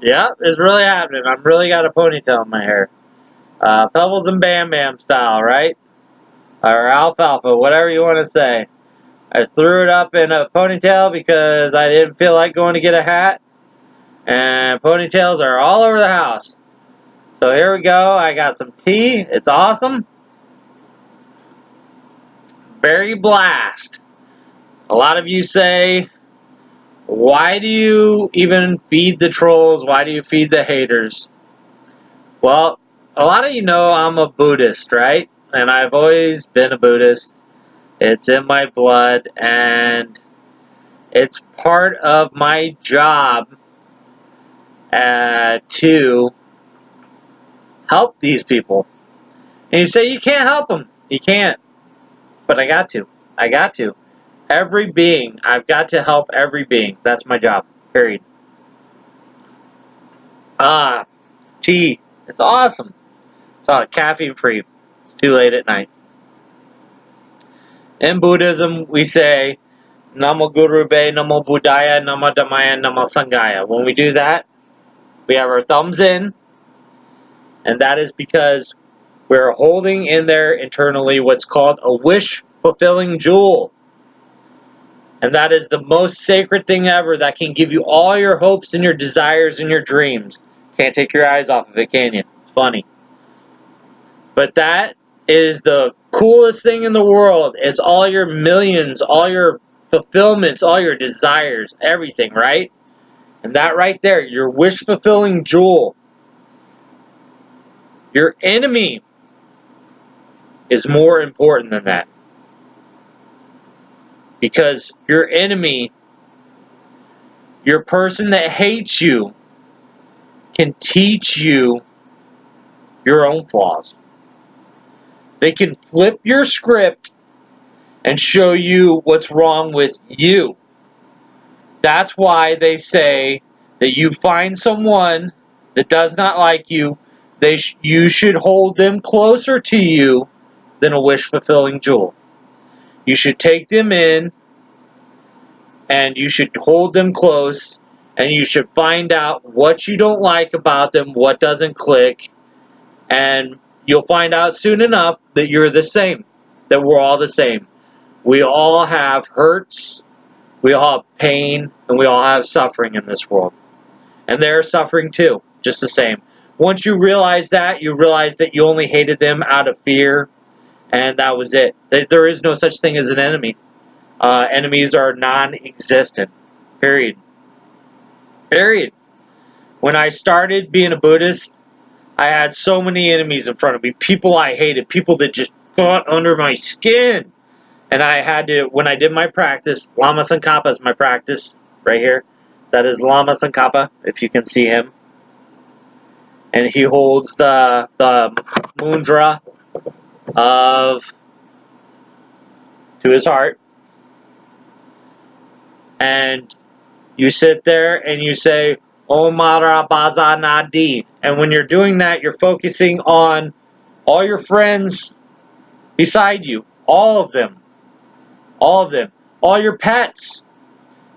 Yeah, it's really happening. I'm really got a ponytail in my hair. Pebbles and Bam Bam style, right? Or alfalfa, whatever you want to say. I threw it up in a ponytail because I didn't feel like going to get a hat. And ponytails are all over the house. So here we go. I got some tea. It's awesome. Berry Blast. A lot of you say, why do you even feed the trolls? Why do you feed the haters? Well, a lot of you know I'm a Buddhist, right? And I've always been a Buddhist. It's in my blood, and it's part of my job to help these people. And you say you can't help them. You can't. But I got to. I got to. Every being. I've got to help every being. That's my job. Period. Tea. It's awesome. It's all caffeine free. It's too late at night. In Buddhism, we say, Namo Gurube, Namo Buddhaya, Namo Dhammaya, Namo Sanghaya. When we do that, we have our thumbs in, and that is because we're holding in there internally what's called a wish-fulfilling jewel. And that is the most sacred thing ever that can give you all your hopes and your desires and your dreams. Can't take your eyes off of it, can you? It's funny. But that is the coolest thing in the world. It's all your millions, all your fulfillments, all your desires, everything, right? And that right there, your wish-fulfilling jewel. Your enemy is more important than that. Because your enemy, your person that hates you, can teach you your own flaws. They can flip your script and show you what's wrong with you. That's why they say that you find someone that does not like you, you should hold them closer to you than a wish-fulfilling jewel. You should take them in, and you should hold them close, and you should find out what you don't like about them, what doesn't click, and you'll find out soon enough that you're the same, that we're all the same. We all have hurts, we all have pain, and we all have suffering in this world. And they're suffering too, just the same. Once you realize that, you realize that you only hated them out of fear, and that was it. There is no such thing as an enemy. Enemies are non-existent. Period. Period. When I started being a Buddhist, I had so many enemies in front of me. People I hated. People that just got under my skin. And I had to, when I did my practice, Lama Tsongkhapa is my practice right here. That is Lama Tsongkhapa, if you can see him. And he holds the mudra to his heart. And you sit there and you say, Om Mara Baza Nadi. And when you're doing that, you're focusing on all your friends beside you. All of them. All of them. All your pets.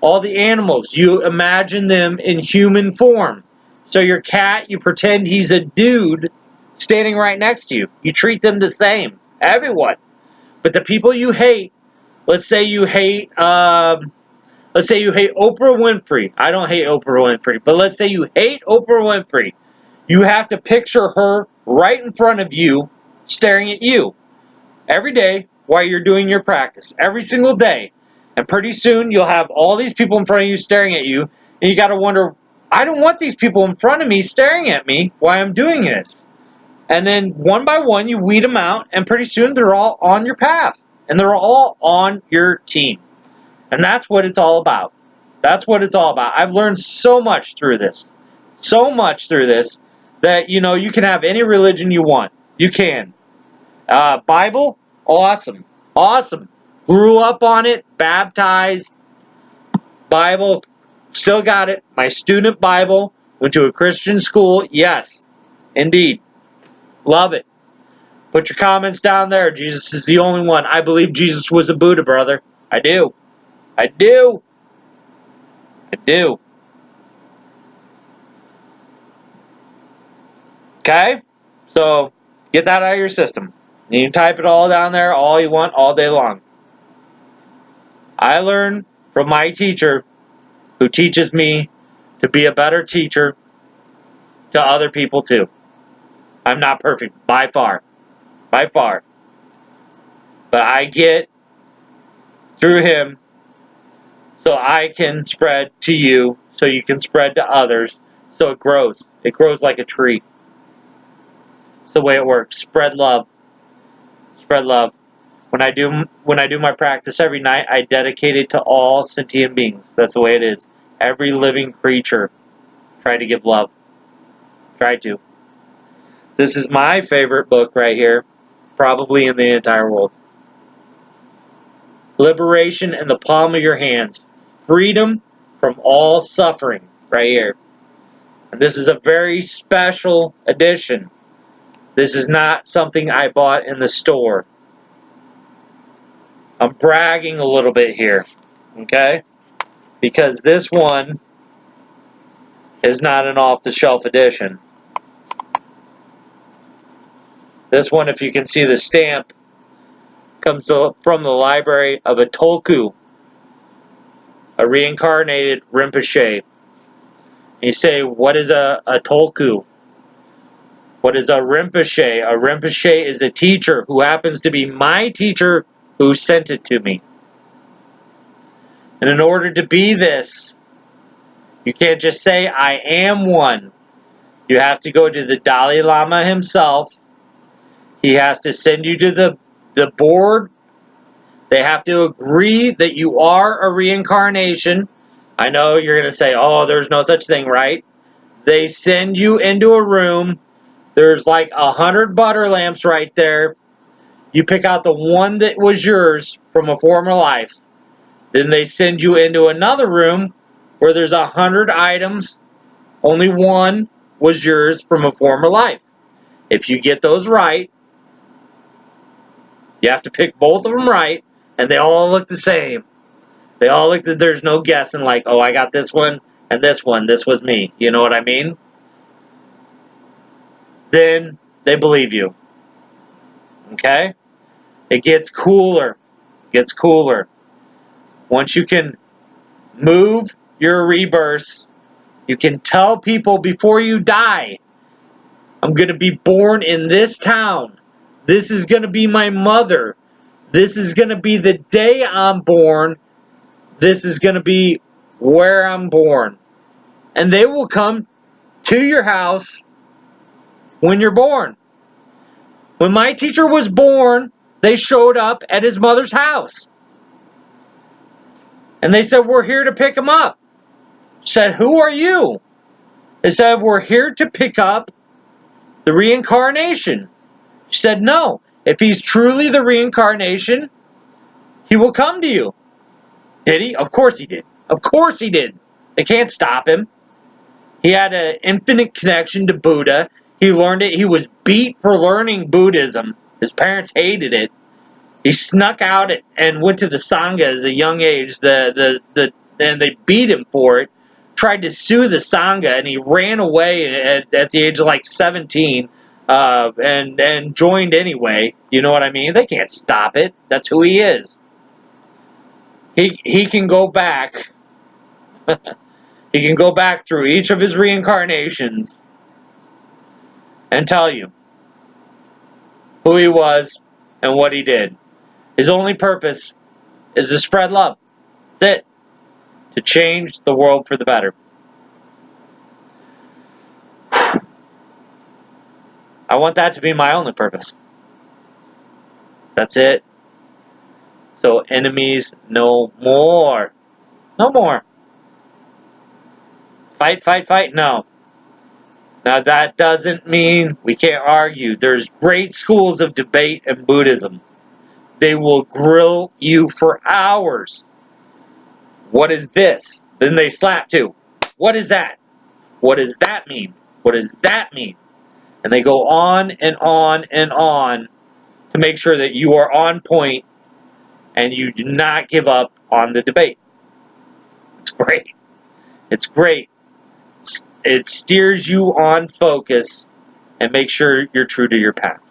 All the animals. You imagine them in human form. So your cat, you pretend he's a dude standing right next to you. You treat them the same. Everyone. But the people you hate, let's say you hate Oprah Winfrey. I don't hate Oprah Winfrey, but let's say you hate Oprah Winfrey. You have to picture her right in front of you, staring at you every day while you're doing your practice. Every single day. And pretty soon you'll have all these people in front of you staring at you, and you got to wonder, I don't want these people in front of me staring at me while I'm doing this. And then one by one you weed them out, and pretty soon they're all on your path. And they're all on your team. And that's what it's all about. That's what it's all about. I've learned so much through this. So much through this that, you know, you can have any religion you want. You can. Bible? Awesome. Awesome. Grew up on it. Baptized. Bible. Still got it. My student Bible. Went to a Christian school. Yes. Indeed. Love it. Put your comments down there. Jesus is the only one. I believe Jesus was a Buddha, brother. I do. I do. I do. Okay? So, get that out of your system. You can type it all down there all you want all day long. I learned from my teacher who teaches me to be a better teacher to other people too. I'm not perfect by far. By far. But I get through him so I can spread to you, so you can spread to others, so it grows. It grows like a tree. It's the way it works. Spread love. Spread love. When I do my practice every night, I dedicate it to all sentient beings. That's the way it is. Every living creature. Try to give love. Try to. This is my favorite book right here, probably in the entire world. Liberation in the palm of your hands. Freedom from all suffering, right here. And this is a very special edition. This is not something I bought in the store. I'm bragging a little bit here, okay? Because this one is not an off-the-shelf edition. This one, if you can see the stamp, comes from the library of a Tulku, a reincarnated Rinpoche. You say, what is a Tulku? What is a Rinpoche? A Rinpoche is a teacher who happens to be my teacher who sent it to me. And in order to be this, you can't just say, I am one. You have to go to the Dalai Lama himself. He has to send you to the board. They have to agree that you are a reincarnation. I know you're going to say, oh, there's no such thing, right? They send you into a room. There's like 100 butter lamps right there. You pick out the one that was yours from a former life. Then they send you into another room where there's 100 items. Only one was yours from a former life. If you get those right, you have to pick both of them right, and they all look the same. They all look that there's no guessing like, oh, I got this one and this one. This was me. You know what I mean? Then they believe you. Okay? It gets cooler. It gets cooler. Once you can move your rebirths, you can tell people before you die, I'm going to be born in this town. This is going to be my mother. This is going to be the day I'm born. This is going to be where I'm born. And they will come to your house when you're born. When my teacher was born, they showed up at his mother's house. And they said, we're here to pick him up. Said, who are you? They said, we're here to pick up the reincarnation. She said, no. If he's truly the reincarnation, he will come to you. Did he? Of course he did. Of course he did. They can't stop him. He had an infinite connection to Buddha. He learned it. He was beat for learning Buddhism. His parents hated it. He snuck out and went to the Sangha as a young age. And they beat him for it. Tried to sue the Sangha, and he ran away at the age of like 17 and joined anyway. You know what I mean? They can't stop it. That's who he is. He can go back. He can go back through each of his reincarnations and tell you who he was and what he did. His only purpose is to spread love. That's it. To change the world for the better. I want that to be my only purpose. That's it. So enemies no more. No more. Fight, fight, fight? No. Now that doesn't mean we can't argue. There's great schools of debate in Buddhism. They will grill you for hours. What is this? Then they slap too. What is that? What does that mean? What does that mean? And they go on and on and on to make sure that you are on point and you do not give up on the debate. It's great. It's great. It steers you on focus and make sure you're true to your path.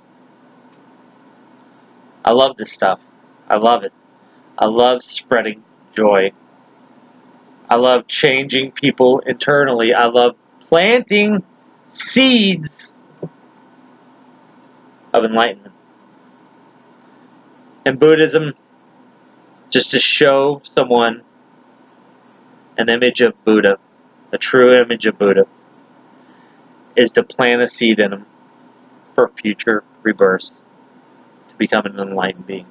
I love this stuff. I love it. I love spreading joy. I love changing people internally. I love planting seeds of enlightenment. In Buddhism, just to show someone an image of Buddha, a true image of Buddha, is to plant a seed in them for future rebirths to become an enlightened being.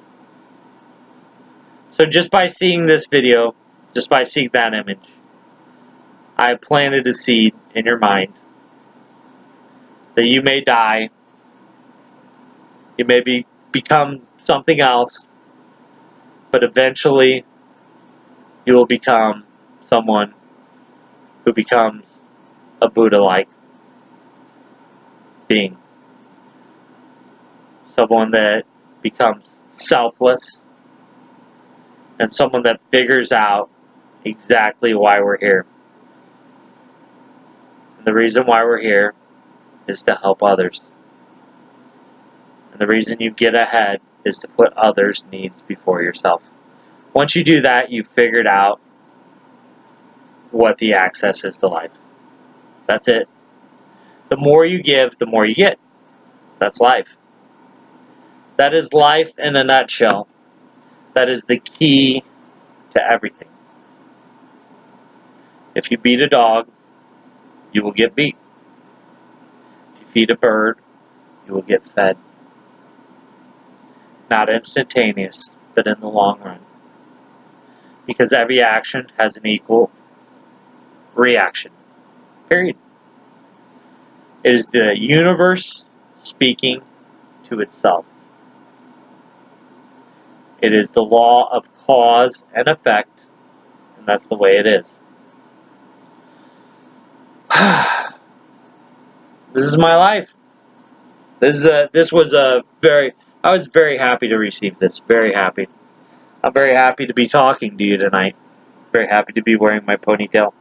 So just by seeing this video, just by seeing that image, I planted a seed in your mind that you may die, you may become something else, but eventually you will become someone who becomes a Buddha-like being. Someone that becomes selfless, and someone that figures out exactly why we're here. And the reason why we're here is to help others. And the reason you get ahead is to put others' needs before yourself. Once you do that, you've figured out what the access is to life. That's it. The more you give, the more you get. That's life. That is life in a nutshell. That is the key to everything. If you beat a dog, you will get beat. If you feed a bird, you will get fed. Not instantaneous, but in the long run. Because every action has an equal reaction. Period. It is the universe speaking to itself. It is the law of cause and effect, and that's the way it is. This is my life. I was very happy to receive this. Very happy. I'm very happy to be talking to you tonight. Very happy to be wearing my ponytail.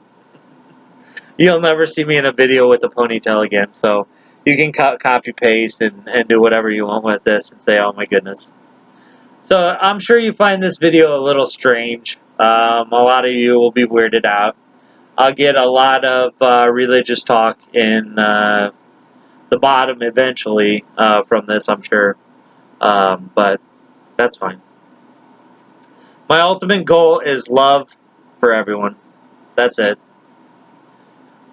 You'll never see me in a video with a ponytail again, so you can copy paste and do whatever you want with this and say, oh my goodness. So I'm sure you find this video a little strange. A lot of you will be weirded out. I'll get a lot of religious talk in the bottom eventually from this, I'm sure. But that's fine. My ultimate goal is love for everyone. That's it.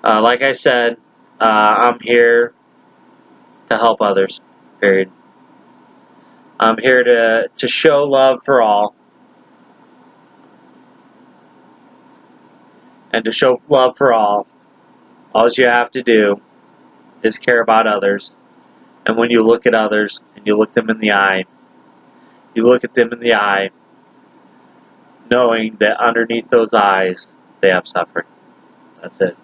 Like I said, I'm here to help others, period. I'm here to show love for all. And to show love for all you have to do is care about others. And when you look at others and you look them in the eye, you look at them in the eye knowing that underneath those eyes they have suffering. That's it.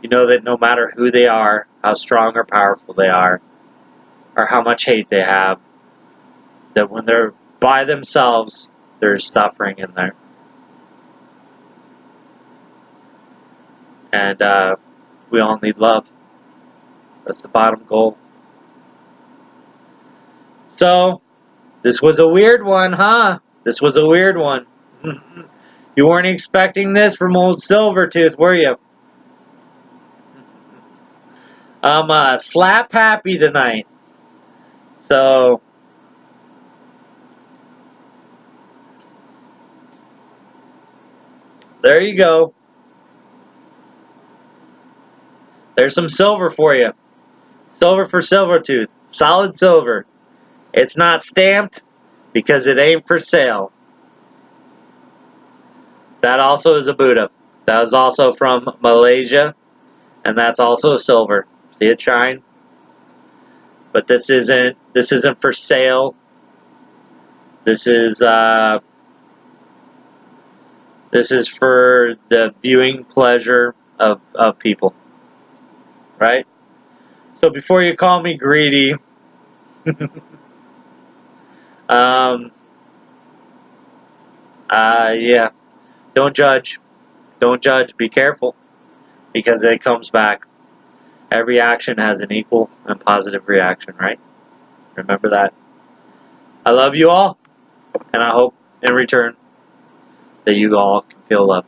You know that no matter who they are, how strong or powerful they are, or how much hate they have, that when they're by themselves, there's suffering in there. And we all need love. That's the bottom goal. So, this was a weird one, huh? This was a weird one. You weren't expecting this from old Silvertooth, were you? I'm slap happy tonight. So, there you go. There's some silver for you. Silver for Silvertooth. Solid silver. It's not stamped because it ain't for sale. That also is a Buddha. That is also from Malaysia, and that's also silver. See it shine? But this isn't for sale. This is for the viewing pleasure of people, right? So before you call me greedy, yeah, don't judge. Don't judge. Be careful, because it comes back. Every action has an equal and positive reaction, right? Remember that. I love you all, and I hope in return that you all can feel loved.